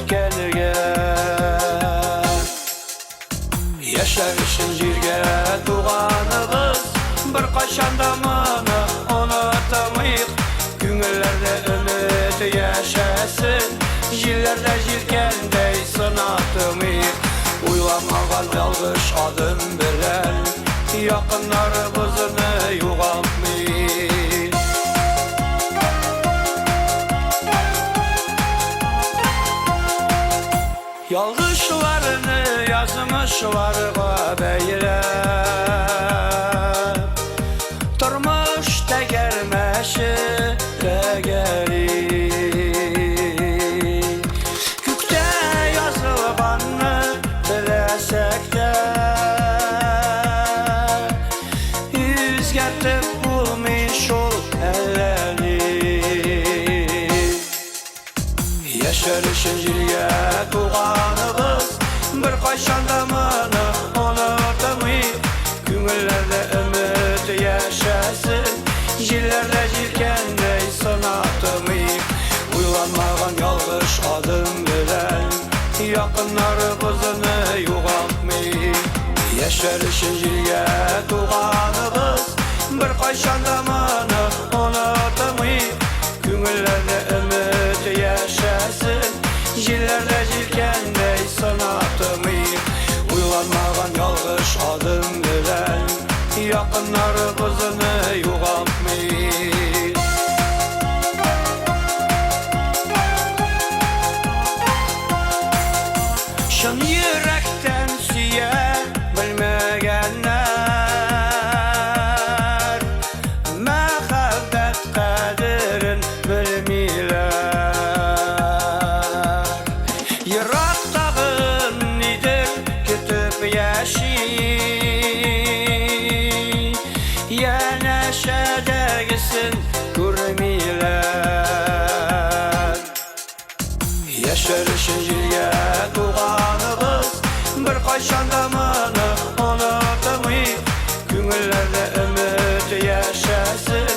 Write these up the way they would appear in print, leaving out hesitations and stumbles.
ötkenigen. Yaşar için jirge tuğanıbız, bir kaşanda mını unutamayık. Güngüllerde ümit yaşasın, jillerde jirgendey sınatımayık. Uylamagan yalgış adım bilen, yakınlarımızını yoğaltmayık. Yalgışlarını yazmışlarga beylep, turmuş tegermeşi tegeri. Kükte yazılganını bilesek de, üzgertip bulmuş ol ellerini. Yaşar için jirge tuğanıbız, bir kaşanda mını unutamayık. Güngüllerde ümit yaşasın, jillerde jirgendey sınatımayık. Uylanmagan yalgış adım bilen, yakınlarımızını yoğaltmayık. Yaşar için jirge tuğanıbız, bir kaşanda mını unutamayık. Güngüllerde ümit yaşasın, jillerde jirgendey sınatımayık. Uylanmagan yalgış adım bilen, yakınlarımızını yoğaltmayık. Şın yürekten süye bilmegenler, mehabbet kadirin bilmiler. Yıraktağın idir kütüp yaşı, yanaşadagisin görmiler. Yaşar için jirge tuğanıbız, bir kaşanda mını unutamayık. Güngüllerde ümit yaşasın,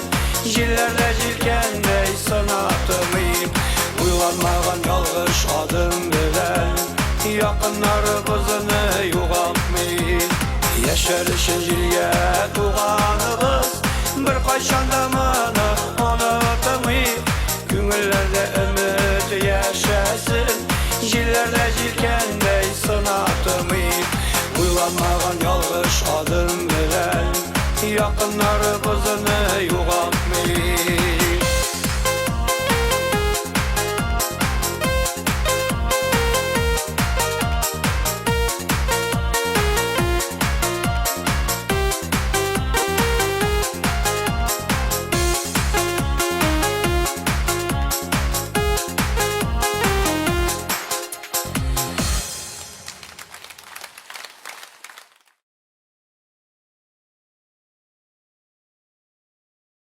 jillerde jirgendey sınatımayık. Uylanmagan yalgış adım bilen, yakınlarımızını yoğaltmayık. Yaşar için jirge tuğanıbız, bir kaşanda mını unutamayık. Güngüllerde ümit yaşasın, jillerde jirgendey sınatımayık. Uylanmagan yalgış adım bilen, yakınlarımızını yoğaltmayık.